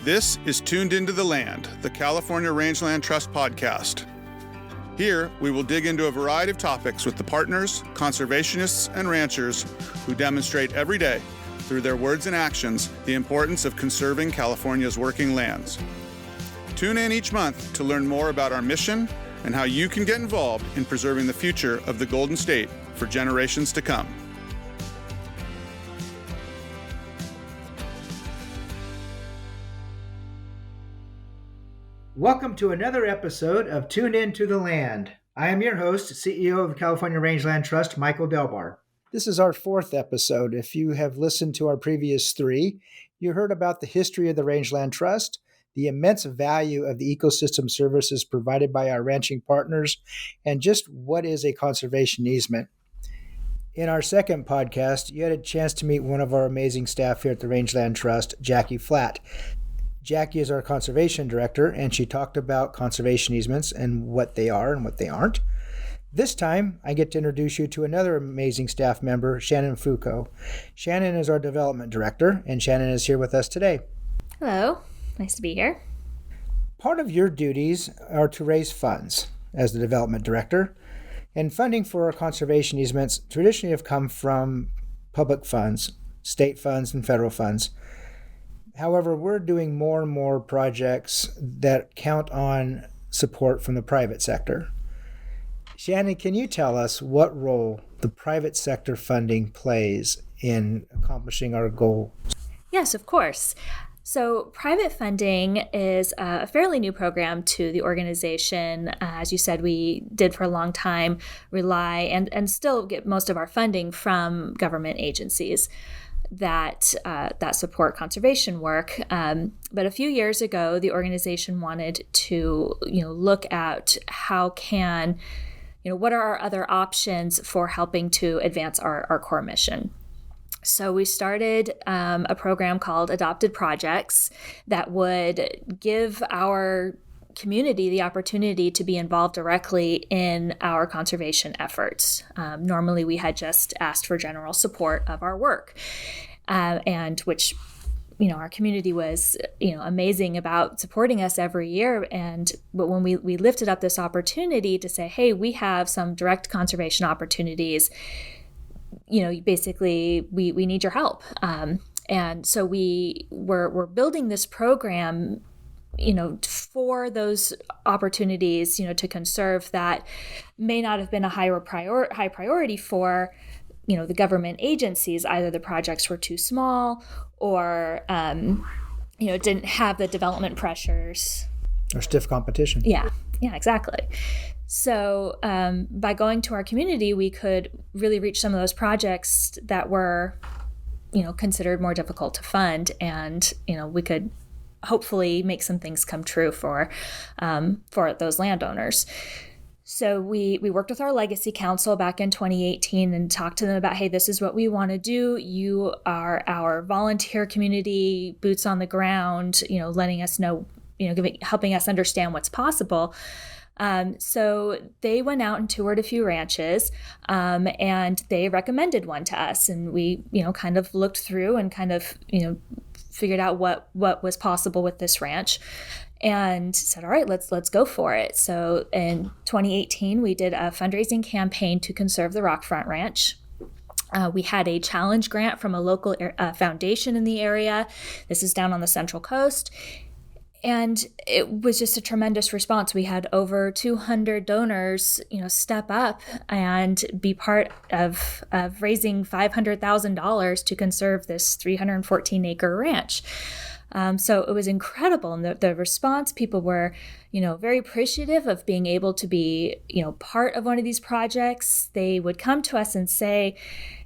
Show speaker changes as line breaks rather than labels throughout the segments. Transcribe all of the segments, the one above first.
This is Tuned Into the Land, the California Rangeland Trust podcast. Here, we will dig into a variety of topics with the partners, conservationists, and ranchers who demonstrate every day, through their words and actions, the importance of conserving California's working lands. Tune in each month to learn more about our mission and how you can get involved in preserving the future of the Golden State for generations to come.
Welcome to another episode of Tuned Into the Land. I am your host, CEO of the California Rangeland Trust, Michael Delbar. This is our fourth episode. If you have listened to our previous three, you heard about the history of the Rangeland Trust, the immense value of the ecosystem services provided by our ranching partners, and just what is a conservation easement. In our second podcast, you had a chance to meet one of our amazing staff here at the Rangeland Trust, Jackie Flatt. Jackie is our conservation director, and she talked about conservation easements and what they are and what they aren't. This time, I get to introduce you to another amazing staff member, Shannon Foucault. Shannon is our development director, and Shannon is here with us today.
Hello, nice to be here.
Part of your duties are to raise funds as the development director, and funding for our conservation easements traditionally have come from public funds, state funds, and federal funds. However, we're doing more and more projects that count on support from the private sector. Shannon, can you tell us what role the private sector funding plays in accomplishing our goal?
Yes, of course. So private funding is a fairly new program to the organization. As you said, we did for a long time rely and still get most of our funding from government agencies that support conservation work. But a few years ago, the organization wanted to, look at what are our other options for helping to advance our core mission. So we started a program called Adopted Projects that would give our community the opportunity to be involved directly in our conservation efforts. Normally, we had just asked for general support of our work, and which, our community was, amazing about supporting us every year. But when we lifted up this opportunity to say, hey, we have some direct conservation opportunities, basically we need your help. And so we're building this program for those opportunities, to conserve that may not have been a high priority for, the government agencies. Either the projects were too small or, didn't have the development pressures.
Or stiff competition.
Yeah, exactly. So by going to our community, we could really reach some of those projects that were, considered more difficult to fund. And, we could hopefully make some things come true for those landowners. So we worked with our Legacy Council back in 2018 and talked to them about, hey, this is what we want to do. You are our volunteer community, boots on the ground, letting us know, helping us understand what's possible. So they went out and toured a few ranches, and they recommended one to us. And we, kind of looked through and kind of, figured out what was possible with this ranch and said, all right, let's go for it. So in 2018, we did a fundraising campaign to conserve the Rockfront Ranch. We had a challenge grant from a local foundation in the area. This is down on the Central Coast. And it was just a tremendous response. We had over 200 donors, step up and be part of raising $500,000 to conserve this 314-acre ranch. So it was incredible. And the response, people were, very appreciative of being able to be, part of one of these projects. They would come to us and say,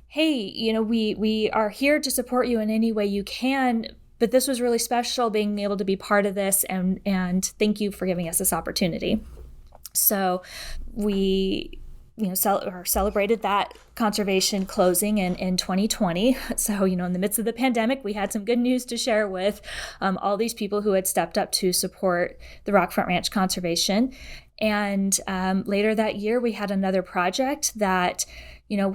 hey, we are here to support you in any way you can. But this was really special, being able to be part of this, and thank you for giving us this opportunity. So we, celebrated that conservation closing in 2020. So, in the midst of the pandemic, we had some good news to share with all these people who had stepped up to support the Rockfront Ranch conservation. And later that year, we had another project that,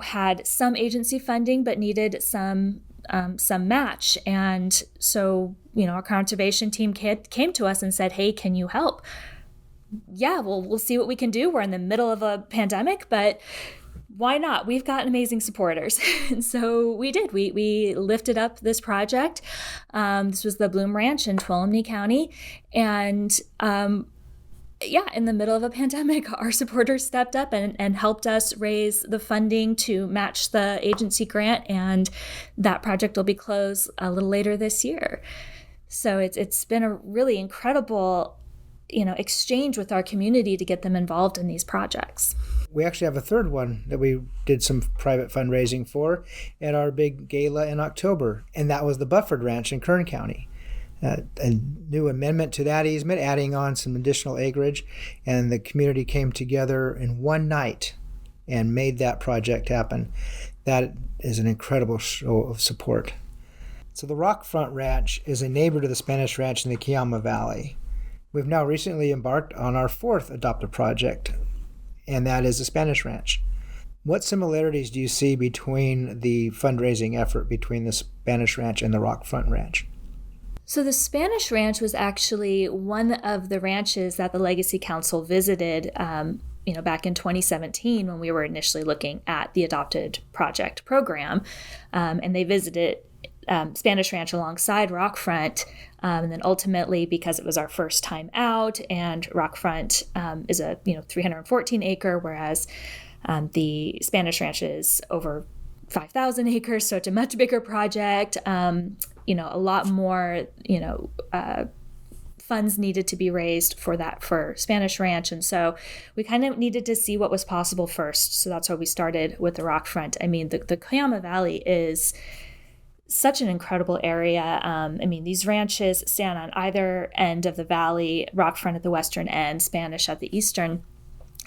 had some agency funding but needed some some match. And so, our conservation team came to us and said, hey, can you help? Yeah, well, we'll see what we can do. We're in the middle of a pandemic, but why not? We've got amazing supporters. And so we did. We lifted up this project. This was the Bloom Ranch in Tuolumne County. And in the middle of a pandemic, our supporters stepped up and helped us raise the funding to match the agency grant. And that project will be closed a little later this year. So it's been a really incredible exchange with our community to get them involved in these projects.
We actually have a third one that we did some private fundraising for at our big gala in October, and that was the Bufford Ranch in Kern County. A new amendment to that easement, adding on some additional acreage, and the community came together in one night and made that project happen. That is an incredible show of support. So the Rockfront Ranch is a neighbor to the Spanish Ranch in the Cuyama Valley. We've now recently embarked on our fourth adopted project, and that is the Spanish Ranch. What similarities do you see between the fundraising effort between the Spanish Ranch and the Rockfront Ranch?
So the Spanish Ranch was actually one of the ranches that the Legacy Council visited back in 2017 when we were initially looking at the Adopted Project program. And they visited Spanish Ranch alongside Rockfront. And then ultimately, because it was our first time out, and Rockfront is a 314 acre, whereas the Spanish Ranch is over 5,000 acres, so it's a much bigger project. A lot more funds needed to be raised for Spanish Ranch, and so we kind of needed to see what was possible first. So that's why we started with the Rockfront. I mean, the Cuyama Valley is such an incredible area. These ranches stand on either end of the valley, Rockfront at the western end, Spanish at the eastern,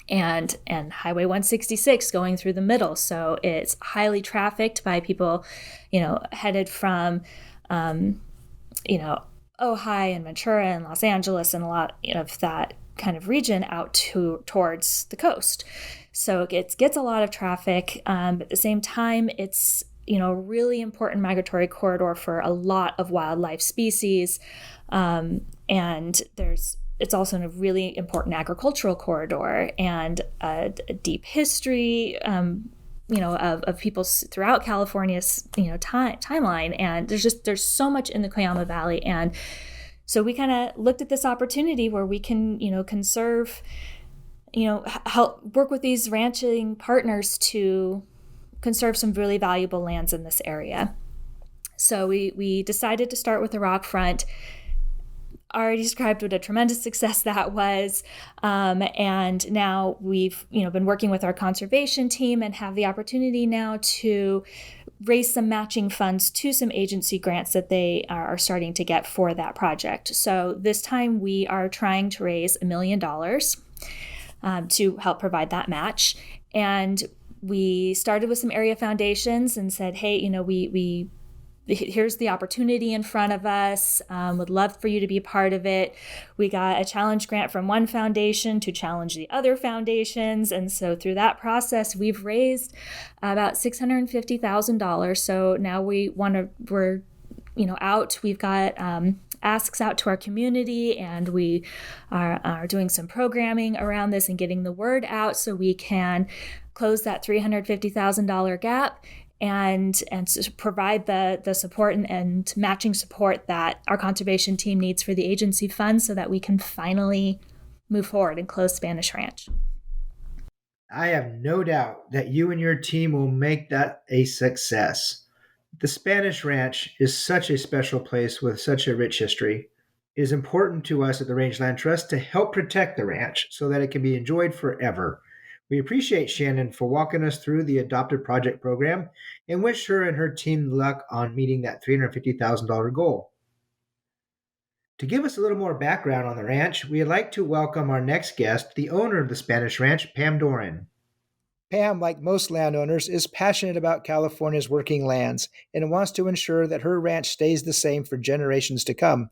and Highway 166 going through the middle. So it's highly trafficked by people, headed from, Ojai and Ventura and Los Angeles and a lot of that kind of region out towards the coast. So it gets a lot of traffic. But at the same time, it's a really important migratory corridor for a lot of wildlife species. And it's also a really important agricultural corridor and a deep history, of people's throughout California's, timeline. And there's so much in the Cuyama Valley. And so we kind of looked at this opportunity where we can, conserve, help work with these ranching partners to conserve some really valuable lands in this area. So we decided to start with the Rockfront. Already described what a tremendous success that was. And now we've, been working with our conservation team and have the opportunity now to raise some matching funds to some agency grants that they are starting to get for that project. So this time we are trying to raise $1 million to help provide that match. And we started with some area foundations and said, hey, here's the opportunity in front of us. Would love for you to be a part of it. We got a challenge grant from one foundation to challenge the other foundations. And so through that process, we've raised about $650,000. So now we're out. We've got asks out to our community, and we are doing some programming around this and getting the word out so we can close that $350,000 gap and provide the support and matching support that our conservation team needs for the agency funds so that we can finally move forward and close Spanish Ranch.
I have no doubt that you and your team will make that a success. The Spanish Ranch is such a special place with such a rich history. It is important to us at the Rangeland Trust to help protect the ranch so that it can be enjoyed forever. We appreciate Shannon for walking us through the Adopted Project program and wish her and her team luck on meeting that $350,000 goal. To give us a little more background on the ranch, we'd like to welcome our next guest, the owner of the Spanish Ranch, Pam Doiron. Pam, like most landowners, is passionate about California's working lands and wants to ensure that her ranch stays the same for generations to come.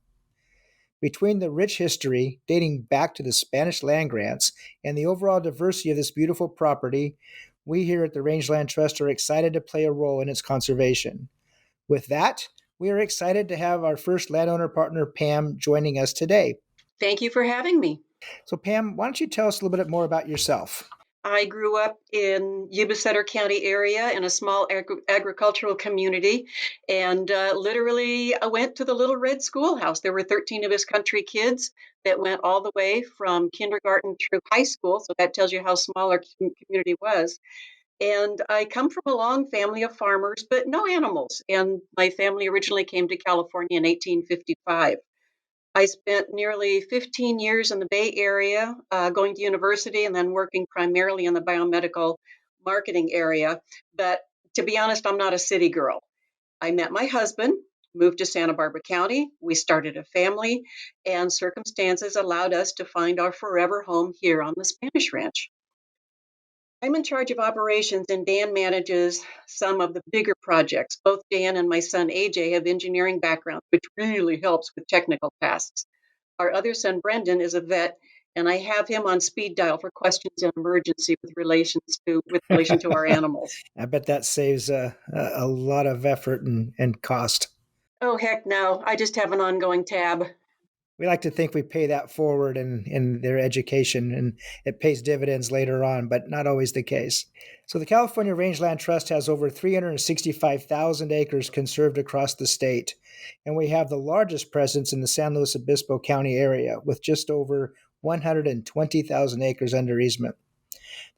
Between the rich history dating back to the Spanish land grants and the overall diversity of this beautiful property, we here at the Rangeland Trust are excited to play a role in its conservation. With that, we are excited to have our first landowner partner, Pam, joining us today.
Thank you for having me.
So, Pam, why don't you tell us a little bit more about yourself?
I grew up in Yuba Sutter County area in a small agricultural community, and literally I went to the Little Red Schoolhouse. There were 13 of us country kids that went all the way from kindergarten through high school, so that tells you how small our community was. And I come from a long family of farmers, but no animals. And my family originally came to California in 1855. I spent nearly 15 years in the Bay Area, going to university and then working primarily in the biomedical marketing area. But to be honest, I'm not a city girl. I met my husband, moved to Santa Barbara County. We started a family, and circumstances allowed us to find our forever home here on the Spanish Ranch. I'm in charge of operations, and Dan manages some of the bigger projects. Both Dan and my son AJ have engineering backgrounds, which really helps with technical tasks. Our other son, Brendan, is a vet, and I have him on speed dial for questions in emergency with relation to our animals.
I bet that saves a lot of effort and cost.
Oh, heck no. I just have an ongoing tab.
We like to think we pay that forward in their education, and it pays dividends later on, but not always the case. So the California Rangeland Trust has over 365,000 acres conserved across the state, and we have the largest presence in the San Luis Obispo County area with just over 120,000 acres under easement.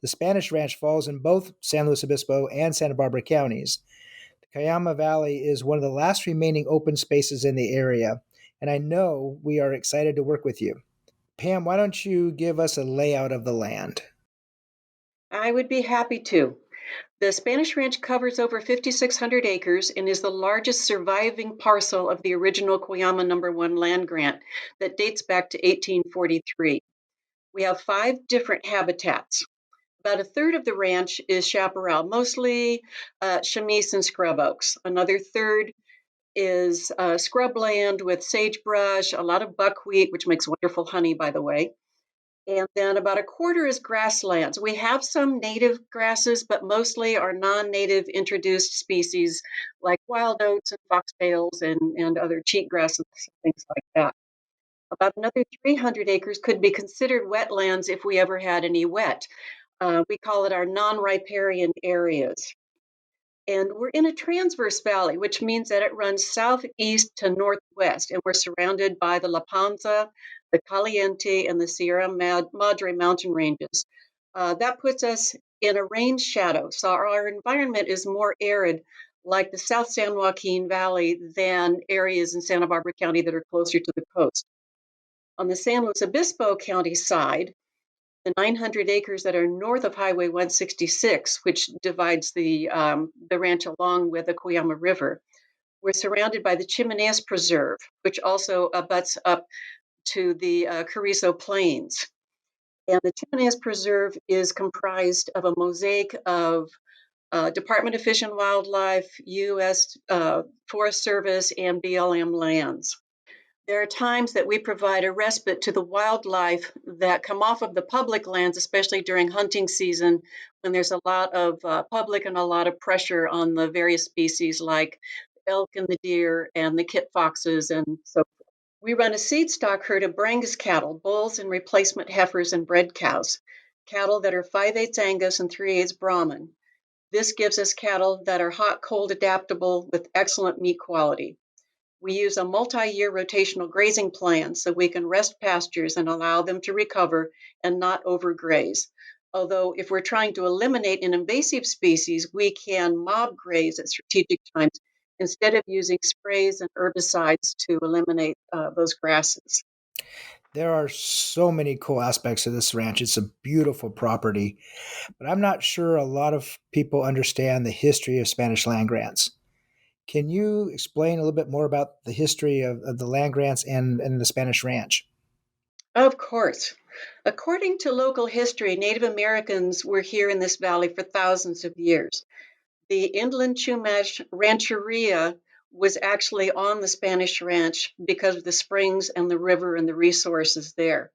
The Spanish Ranch falls in both San Luis Obispo and Santa Barbara counties. The Cuyama Valley is one of the last remaining open spaces in the area, and I know we are excited to work with you. Pam, why don't you give us a layout of the land?
I would be happy to. The Spanish Ranch covers over 5,600 acres and is the largest surviving parcel of the original Cuyama No. 1 land grant that dates back to 1843. We have 5 different habitats. About a third of the ranch is chaparral, mostly chamise and scrub oaks. Another third is scrubland with sagebrush, a lot of buckwheat, which makes wonderful honey, by the way. And then about a quarter is grasslands. We have some native grasses, but mostly are non-native introduced species like wild oats and foxtails and other cheatgrasses and things like that. About another 300 acres could be considered wetlands if we ever had any wet. We call it our non-riparian areas. And we're in a transverse valley, which means that it runs southeast to northwest, and we're surrounded by the La Panza, the Caliente, and the Sierra Madre mountain ranges. That puts us in a rain shadow, so our environment is more arid, like the South San Joaquin Valley, than areas in Santa Barbara County that are closer to the coast. On the San Luis Obispo County side, the 900 acres that are north of Highway 166, which divides the ranch along with the Cuyama River, we're surrounded by the Chimeneas Preserve, which also abuts up to the Carrizo Plains. And the Chimeneas Preserve is comprised of a mosaic of Department of Fish and Wildlife, U.S. Forest Service, and BLM lands. There are times that we provide a respite to the wildlife that come off of the public lands, especially during hunting season, when there's a lot of public and a lot of pressure on the various species like elk and the deer and the kit foxes and so forth. We run a seed stock herd of Brangus cattle, bulls and replacement heifers and bred cows, cattle that are 5/8 Angus and 3/8 Brahman. This gives us cattle that are hot, cold adaptable with excellent meat quality. We use a multi-year rotational grazing plan so we can rest pastures and allow them to recover and not overgraze. Although if we're trying to eliminate an invasive species, we can mob graze at strategic times instead of using sprays and herbicides to eliminate those grasses.
There are so many cool aspects of this ranch. It's a beautiful property, but I'm not sure a lot of people understand the history of Spanish land grants. Can you explain a little bit more about the history of the land grants and the Spanish Ranch?
Of course. According to local history, Native Americans were here in this valley for thousands of years. The Inland Chumash Rancheria was actually on the Spanish Ranch because of the springs and the river and the resources there.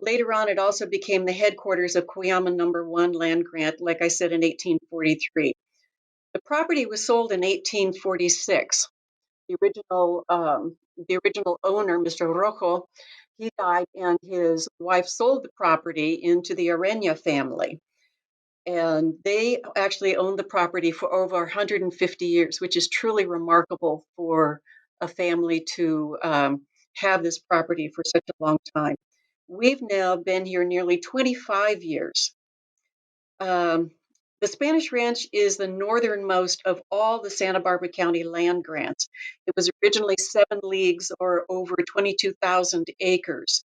Later on, it also became the headquarters of Cuyama No. 1 land grant, like I said, in 1843. The property was sold in 1846. The original owner, Mr. Rojo, he died, and his wife sold the property into the Arena family. And they actually owned the property for over 150 years, which is truly remarkable for a family to have this property for such a long time. We've now been here nearly 25 years. The Spanish Ranch is the northernmost of all the Santa Barbara County land grants. It was originally 7 leagues or over 22,000 acres.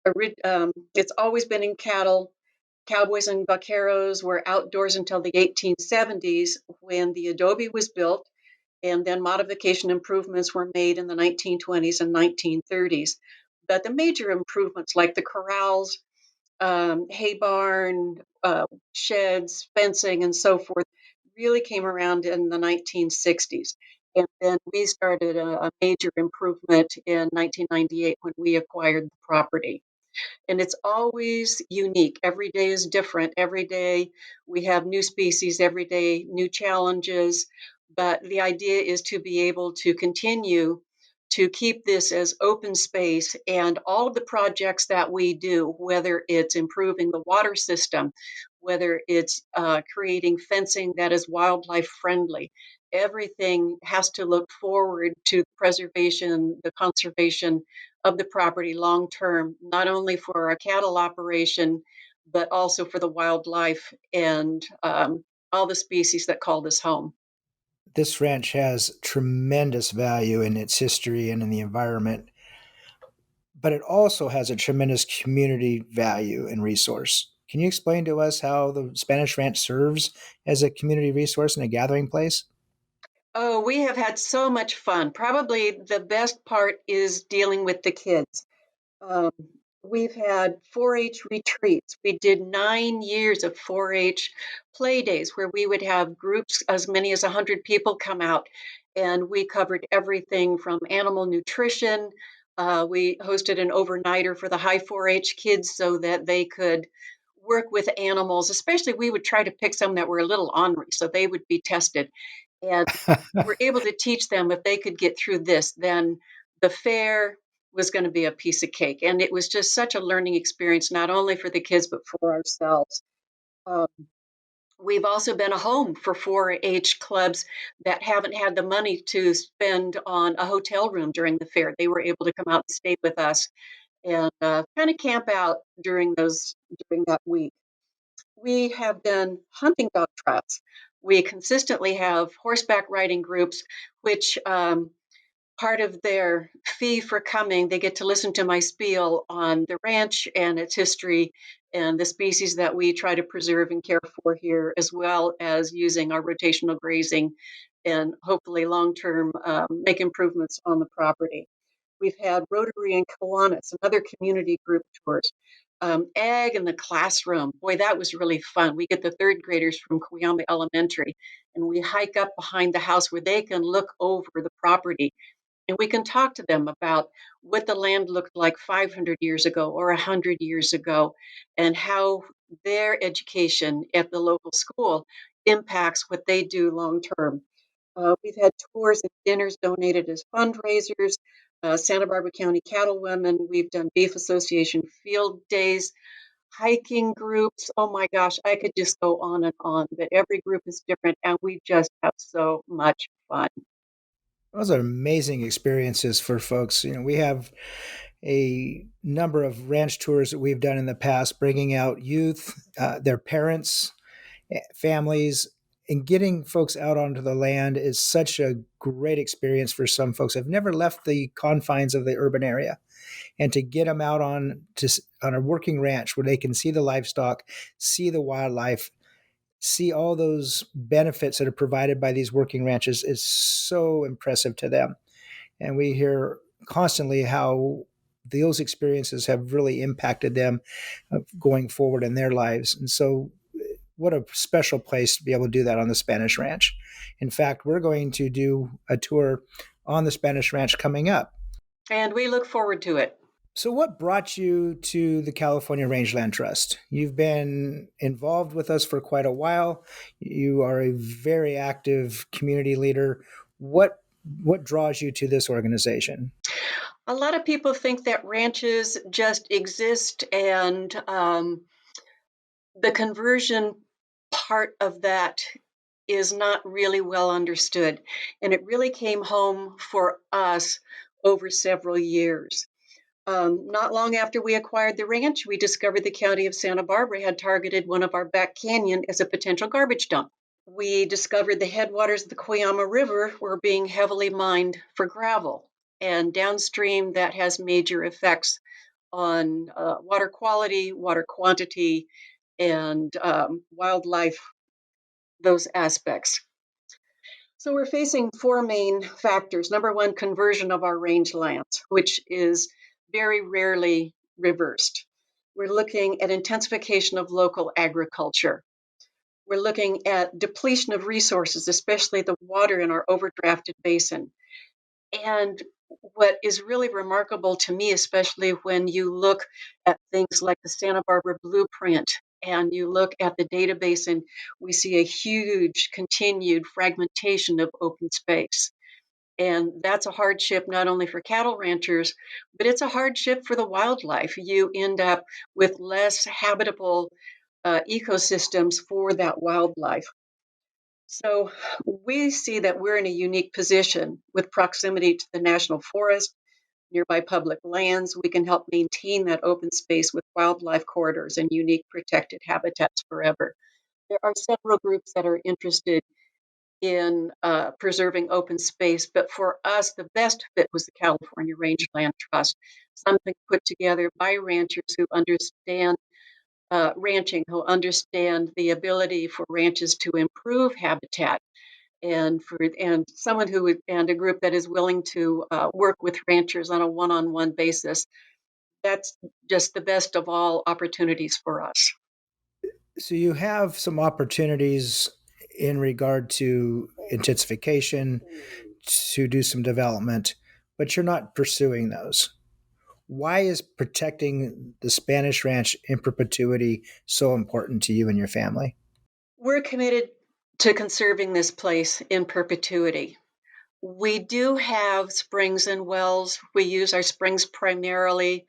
It's always been in cattle. Cowboys and vaqueros were outdoors until the 1870s when the adobe was built, and then modification improvements were made in the 1920s and 1930s. But the major improvements like the corrals, hay barn, sheds, fencing, and so forth really came around in the 1960s. And then we started a major improvement in 1998 when we acquired the property. And it's always unique. Every day is different. Every day we have new species, every day new challenges. But the idea is to be able to continue to keep this as open space, and all of the projects that we do, whether it's improving the water system, whether it's creating fencing that is wildlife friendly, everything has to look forward to preservation, the conservation of the property long term, not only for our cattle operation, but also for the wildlife and all the species that call this home.
This ranch has tremendous value in its history and in the environment, but it also has a tremendous community value and resource. Can you explain to us how the Spanish Ranch serves as a community resource and a gathering place?
Oh, we have had so much fun. Probably the best part is dealing with the kids. Um, we've had 4-H retreats. We did 9 years of 4-H play days where we would have groups, as many as 100 people come out, and we covered everything from animal nutrition. We hosted an overnighter for the high 4-H kids so that they could work with animals. Especially, we would try to pick some that were a little ornery, so they would be tested. And we're able to teach them if they could get through this, then the fair was going to be a piece of cake. And it was just such a learning experience, not only for the kids, but for ourselves. Um, we've also been a home for 4-H clubs that haven't had the money to spend on a hotel room during the fair. They were able to come out and stay with us and kind of camp out during that week. We have done hunting dog tryots. We consistently have horseback riding groups, which part of their fee for coming, they get to listen to my spiel on the ranch and its history and the species that we try to preserve and care for here, as well as using our rotational grazing and hopefully long-term make improvements on the property. We've had Rotary and Kiwanis and other community group tours. Ag in the classroom. Boy, that was really fun. We get the 3rd graders from Cuyama Elementary, and we hike up behind the house where they can look over the property, and we can talk to them about what the land looked like 500 years ago or 100 years ago, and how their education at the local school impacts what they do long term. We've had tours and dinners donated as fundraisers, Santa Barbara County Cattlewomen. We've done Beef Association field days, hiking groups. Oh my gosh, I could just go on and on, but every group is different, and we just have so much fun.
Those are amazing experiences for folks. We have a number of ranch tours that we've done in the past, bringing out youth, their parents, families, and getting folks out onto the land is such a great experience for some folks. I've never left the confines of the urban area, and to get them out on a working ranch where they can see the livestock, see the wildlife, see all those benefits that are provided by these working ranches is so impressive to them. And we hear constantly how those experiences have really impacted them going forward in their lives. And so what a special place to be able to do that on the Spanish Ranch. In fact, we're going to do a tour on the Spanish Ranch coming up.
And we look forward to it.
So, what brought you to the California Rangeland Trust? You've been involved with us for quite a while. You are a very active community leader. What draws you to this organization?
A lot of people think that ranches just exist, and the conversion part of that is not really well understood. And it really came home for us over several years. Not long after we acquired the ranch, we discovered the county of Santa Barbara had targeted one of our back canyon as a potential garbage dump. We discovered the headwaters of the Cuyama River were being heavily mined for gravel. And downstream, that has major effects on water quality, water quantity, and wildlife, those aspects. So we're facing four main factors. Number one, conversion of our rangelands, which is very rarely reversed. We're looking at intensification of local agriculture. We're looking at depletion of resources, especially the water in our overdrafted basin. And what is really remarkable to me, especially when you look at things like the Santa Barbara blueprint and you look at the database, and we see a huge continued fragmentation of open space. And that's a hardship not only for cattle ranchers, but it's a hardship for the wildlife. You end up with less habitable ecosystems for that wildlife. So we see that we're in a unique position with proximity to the national forest, nearby public lands. We can help maintain that open space with wildlife corridors and unique protected habitats forever. There are several groups that are interested in preserving open space, but for us, the best fit was the California Rangeland Trust, something put together by ranchers who understand ranching, who understand the ability for ranches to improve habitat, and someone who would, and a group that is willing to work with ranchers on a one-on-one basis. That's just the best of all opportunities for us.
So, you have some opportunities in regard to intensification to do some development, but you're not pursuing those. Why is protecting the Spanish Ranch in perpetuity so important to you and your family?
We're committed to conserving this place in perpetuity. We do have springs and wells. We use our springs primarily.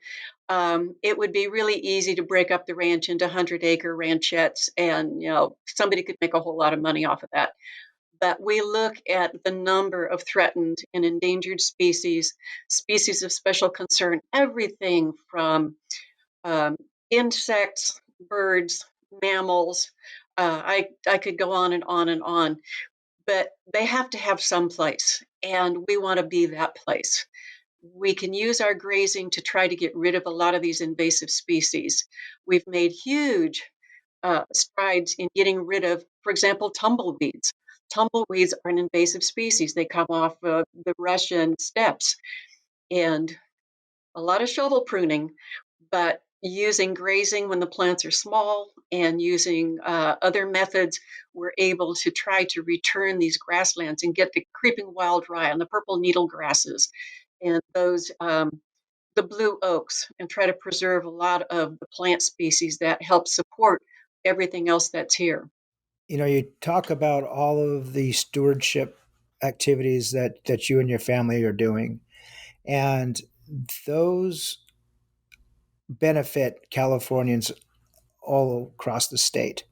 It would be really easy to break up the ranch into 100-acre ranchettes, and somebody could make a whole lot of money off of that. But we look at the number of threatened and endangered species, species of special concern, everything from um, insects, birds, mammals. I could go on and on and on, but they have to have some place, and we want to be that place. We can use our grazing to try to get rid of a lot of these invasive species. We've made huge strides in getting rid of, for example, tumbleweeds. Tumbleweeds are an invasive species. They come off the Russian steppes, and a lot of shovel pruning, but using grazing when the plants are small and using other methods, we're able to try to return these grasslands and get the creeping wild rye and the purple needle grasses and those the blue oaks, and try to preserve a lot of the plant species that help support everything else that's here.
You talk about all of the stewardship activities that you and your family are doing, and those benefit Californians all across the state.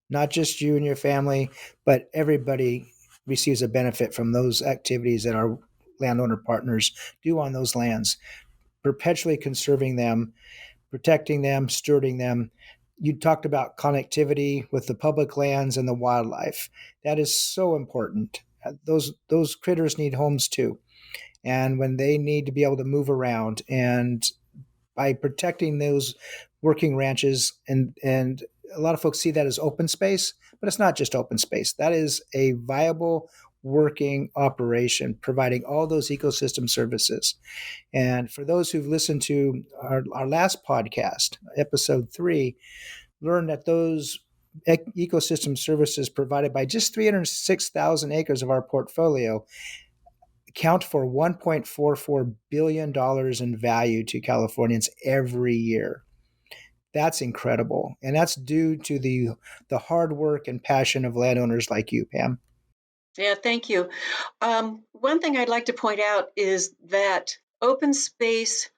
Not just you and your family, but everybody receives a benefit from those activities that our landowner partners do on those lands, perpetually conserving them, protecting them, stewarding them. You talked about connectivity with the public lands and the wildlife. That is so important. Those critters need homes too. And when they need to be able to move around, and by protecting those working ranches, and a lot of folks see that as open space, but it's not just open space. That is a viable working operation providing all those ecosystem services. And for those who've listened to our last podcast, episode 3, learn that those ecosystem services provided by just 306,000 acres of our portfolio account for $1.44 billion in value to Californians every year. That's incredible. And that's due to the hard work and passion of landowners like you, Pam.
Yeah, thank you. One thing I'd like to point out is that open space,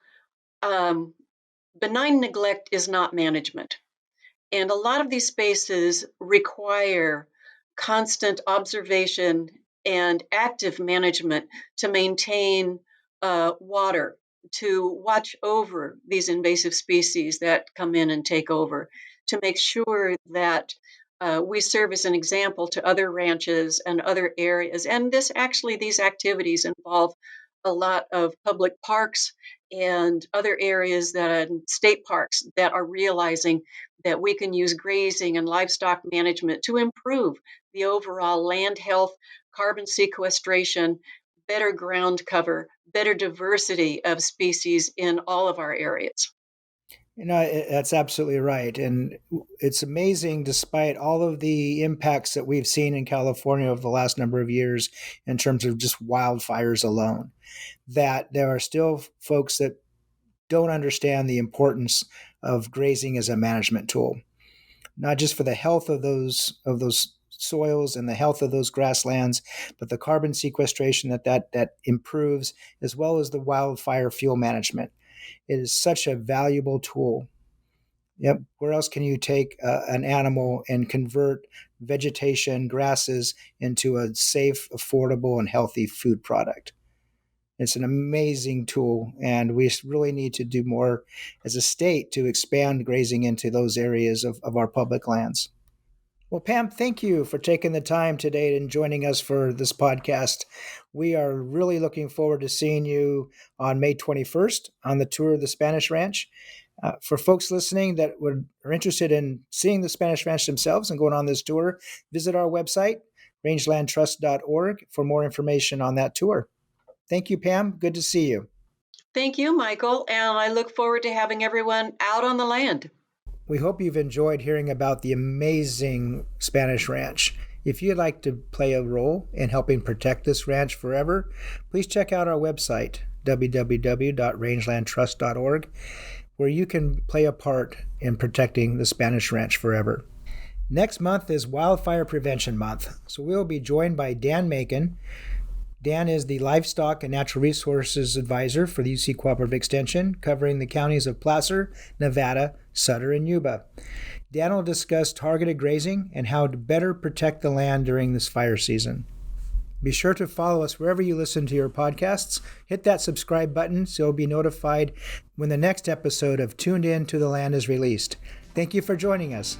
benign neglect is not management. And a lot of these spaces require constant observation and active management to maintain water, to watch over these invasive species that come in and take over, to make sure that we serve as an example to other ranches and other areas. And these activities involve a lot of public parks and other areas state parks that are realizing that we can use grazing and livestock management to improve the overall land health, carbon sequestration, better ground cover, better diversity of species in all of our areas.
That's absolutely right. And it's amazing, despite all of the impacts that we've seen in California over the last number of years in terms of just wildfires alone, that there are still folks that don't understand the importance of grazing as a management tool, not just for the health of those soils and the health of those grasslands, but the carbon sequestration that improves, as well as the wildfire fuel management. It is such a valuable tool. Yep. Where else can you take an animal and convert vegetation, grasses, into a safe, affordable, and healthy food product? It's an amazing tool, and we really need to do more as a state to expand grazing into those areas of our public lands. Well, Pam, thank you for taking the time today and joining us for this podcast. We are really looking forward to seeing you on May 21st on the tour of the Spanish Ranch. For folks listening that are interested in seeing the Spanish Ranch themselves and going on this tour, visit our website, rangelandtrust.org, for more information on that tour. Thank you, Pam. Good to see you.
Thank you, Michael, and I look forward to having everyone out on the land.
We hope you've enjoyed hearing about the amazing Spanish Ranch. If you'd like to play a role in helping protect this ranch forever, please check out our website, www.rangelandtrust.org, where you can play a part in protecting the Spanish Ranch forever. Next month is Wildfire Prevention Month, so we'll be joined by Dan Macon. Dan is the Livestock and Natural Resources Advisor for the UC Cooperative Extension, covering the counties of Placer, Nevada, Sutter, and Yuba. Dan will discuss targeted grazing and how to better protect the land during this fire season. Be sure to follow us wherever you listen to your podcasts. Hit that subscribe button so you'll be notified when the next episode of Tuned In to the Land is released. Thank you for joining us.